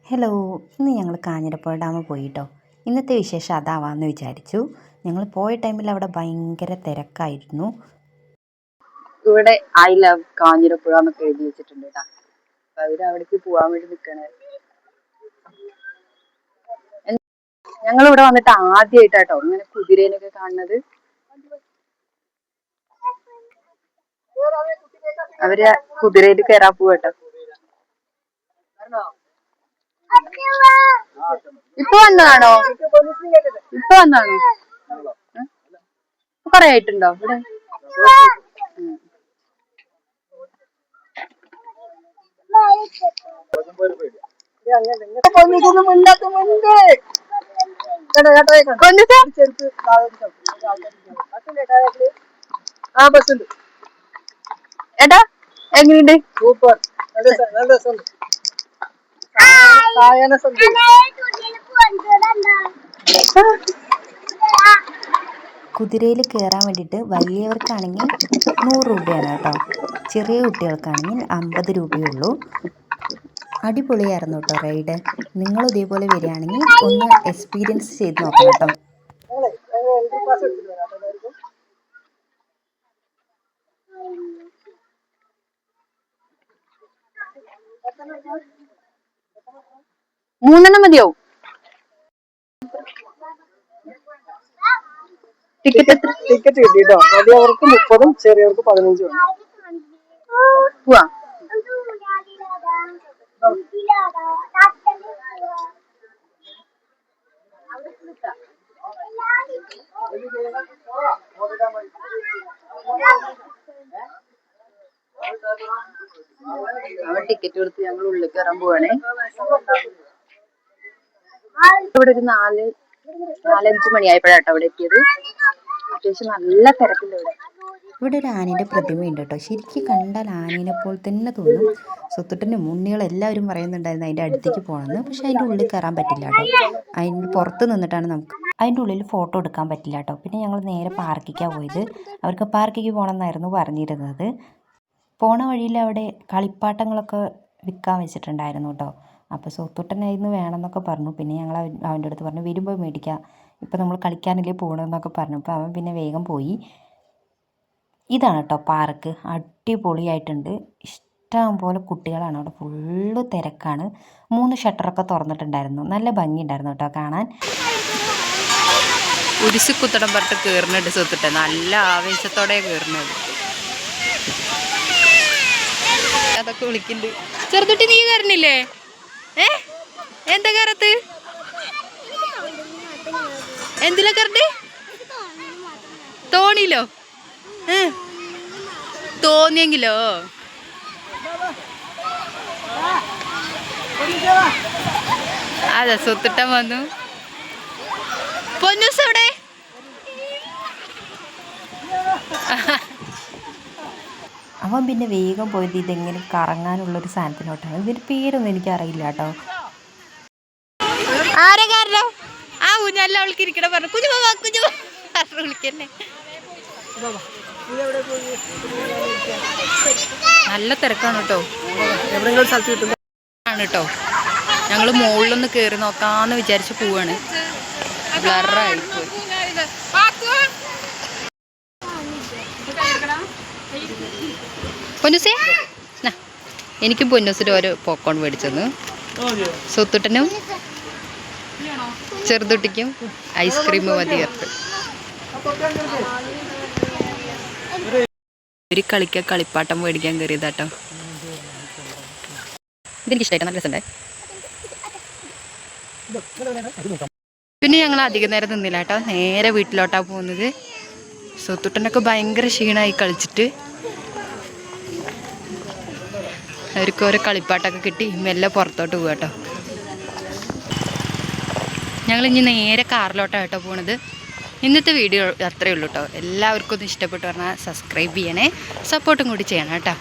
Hello, ഇന്ന് ഞങ്ങൾ കാഞ്ഞിരപ്പുഴ ഡാമിൽ പോയിട്ടോ. ഇന്നത്തെ വിശേഷം അതാവാമെന്ന് വിചാരിച്ചു. ഞങ്ങൾ പോയ ടൈമിൽ അവിടെ ഭയങ്കര തിരക്കായിരുന്നു. ഇവിടെ ഐ ലവ് കാഞ്ഞിരപ്പുഴ എന്നൊക്കെ എഴുതി വെച്ചിട്ടുണ്ട് കേട്ടോ. അപ്പൊ അവര് അവിടേക്ക് പോവാൻ വേണ്ടി നിൽക്കണേ. ഞങ്ങൾ ഇവിടെ വന്നിട്ട് ആദ്യമായിട്ടാട്ടോ ഇങ്ങനെ കുതിരേനൊക്കെ കാണുന്നത്. അവര് കുതിരയിൽ കയറാൻ പോവാട്ടോ. ഇപ്പൊ വന്നതാണോ? കൊറേ ആയിട്ടുണ്ടോ ഇവിടെ? ഏട്ടാ എങ്ങനെയുണ്ട്? സൂപ്പർ. കുതിരയിൽ കയറാൻ വേണ്ടിയിട്ട് വലിയവർക്കാണെങ്കിൽ 100 രൂപയാണ് കേട്ടോ. ചെറിയ കുട്ടികൾക്കാണെങ്കിൽ 50 രൂപയുള്ളൂ. അടിപൊളിയായിരുന്നു കേട്ടോ റൈഡ്. നിങ്ങളും ഇതേപോലെ വരികയാണെങ്കിൽ ഒന്ന് എക്സ്പീരിയൻസ് ചെയ്ത് നോക്കണം കേട്ടോ. മതിയാവും. ടിക്കറ്റ് കിട്ടിട്ടോ. വലിയവർക്ക് 30, ചെറിയവർക്ക് 15. പോവാ. അവൻ ടിക്കറ്റ് കൊടുത്ത് ഞങ്ങൾ ഉള്ളിൽ കയറാൻ പോവാണേ. ഇവിടെ ഒരു 4-5 മണിയായപ്പോഴാട്ടോ അവിടെ എത്തിയത്. അത്യാവശ്യം നല്ല തിരക്കുണ്ട് ഇവിടെ. ഇവിടെ ഒരു ആനേൻ്റെ പ്രതിമയുണ്ട് കേട്ടോ. ശരിക്കും കണ്ടാൽ ആനേനെ പോലെ തന്നെ തോന്നും. സ്വത്തുട്ടൻ്റെ മുന്നികളെല്ലാവരും പറയുന്നുണ്ടായിരുന്നു അതിൻ്റെ അടുത്തേക്ക് പോകണമെന്ന്. പക്ഷേ അതിൻ്റെ ഉള്ളിൽ കയറാൻ പറ്റില്ല കേട്ടോ. അതിൻ്റെ പുറത്ത് നിന്നിട്ടാണ് നമുക്ക് അതിൻ്റെ ഉള്ളിൽ ഫോട്ടോ എടുക്കാൻ പറ്റില്ല കേട്ടോ. പിന്നെ ഞങ്ങൾ നേരെ പാർക്കിലേക്കാണ് പോയത്. അവർക്ക് പാർക്കിലേക്ക് പോകണമെന്നായിരുന്നു പറഞ്ഞിരുന്നത്. പോണ വഴിയിൽ അവിടെ കളിപ്പാട്ടങ്ങളൊക്കെ വിൽക്കാൻ വെച്ചിട്ടുണ്ടായിരുന്നു കേട്ടോ. അപ്പോൾ സ്വത്തുട്ടനായിരുന്നു വേണമെന്നൊക്കെ പറഞ്ഞു. പിന്നെ ഞങ്ങൾ അവൻ്റെ അടുത്ത് പറഞ്ഞു വരുമ്പോൾ മേടിക്കാം, ഇപ്പോൾ നമ്മൾ കളിക്കാനല്ലേ പോകണമെന്നൊക്കെ പറഞ്ഞു. അപ്പോൾ അവൻ പിന്നെ വേഗം പോയി. ഇതാണ് കേട്ടോ പാർക്ക്. അടിപൊളിയായിട്ടുണ്ട്. ഇഷ്ടം പോലെ കുട്ടികളാണ് അവിടെ. ഫുള്ള് തിരക്കാണ്. 3 ഷട്ടറൊക്കെ തുറന്നിട്ടുണ്ടായിരുന്നു. നല്ല ഭംഗിയുണ്ടായിരുന്നു കേട്ടോ കാണാൻ. ഉരുസി കുത്തടം പറഞ്ഞിട്ട് കയറുന്നുണ്ട് സ്വത്തിട്ട്. നല്ല ആവേശത്തോടെ കയറുന്നത്. അതൊക്കെ വിളിക്കുന്നുണ്ട്. ചെറുതുട്ടി നീ കയറണില്ലേ? എന്താ കയറത്ത്? എന്തിലാ കയറണ്ട്? തോണിയിലോ? തോന്നിയെങ്കിലോ? അതെ, സ്വത്തിട്ടൻ വന്നു. പൊന്നൂസ് എവിടെ? അവൻ പിന്നെ വേഗം പോയത് ഇതെങ്ങനെ കറങ്ങാനുള്ളൊരു സാധനത്തിനോട്ടാണ്. ഇതിൻ്റെ പേരൊന്നും എനിക്കറിയില്ല കേട്ടോ. ആരെ കാരണം ആ ഊഞ്ഞാലിൽ അവൾക്ക് ഇരിക്കണ പറഞ്ഞു. കുഞ്ഞു വിളിക്കന്നെ. നല്ല തിരക്കാണ് കേട്ടോ. എവിടെയെങ്കിലും സ്ഥലത്ത് കിട്ടുന്നതാണ് കേട്ടോ. ഞങ്ങൾ മുകളിലൊന്ന് കയറി നോക്കാന്ന് വിചാരിച്ച് പോവാണ്. ബ്ലറായിപ്പോയി. പൊന്നൂസേ, എനിക്കും പൊന്നൂസിൻ്റെ ഓരോ പോപ്കോൺ മേടിച്ചെന്ന്. സ്വത്തുട്ടനും ചെറുതുട്ടിക്കും ഐസ്ക്രീം മതി ചേർത്ത്. ഒരു കളിപ്പാട്ടം മേടിക്കാൻ കയറിയതാട്ടോ. ഇതെനിക്കിഷ്ടമായിട്ട് നല്ല രസമുണ്ടേ. പിന്നെ ഞങ്ങൾ അധികം നേരം നിന്നില്ല കേട്ടോ. നേരെ വീട്ടിലോട്ടാണ് പോകുന്നത്. സ്വത്തുട്ടനൊക്കെ ഭയങ്കര ക്ഷീണമായി കളിച്ചിട്ട്. അവർക്ക് ഓരോ കളിപ്പാട്ടൊക്കെ കിട്ടി മെല്ലെ പുറത്തോട്ട് പോകാം കേട്ടോ. ഞങ്ങളിനി നേരെ കാറിലോട്ടാണ് കേട്ടോ പോണത്. ഇന്നത്തെ വീഡിയോ അത്രയേ ഉള്ളൂ കേട്ടോ. എല്ലാവർക്കും ഒന്ന് ഇഷ്ടപ്പെട്ടു പറഞ്ഞാൽ സബ്സ്ക്രൈബ് ചെയ്യണേ, സപ്പോർട്ടും കൂടി ചെയ്യണം കേട്ടോ.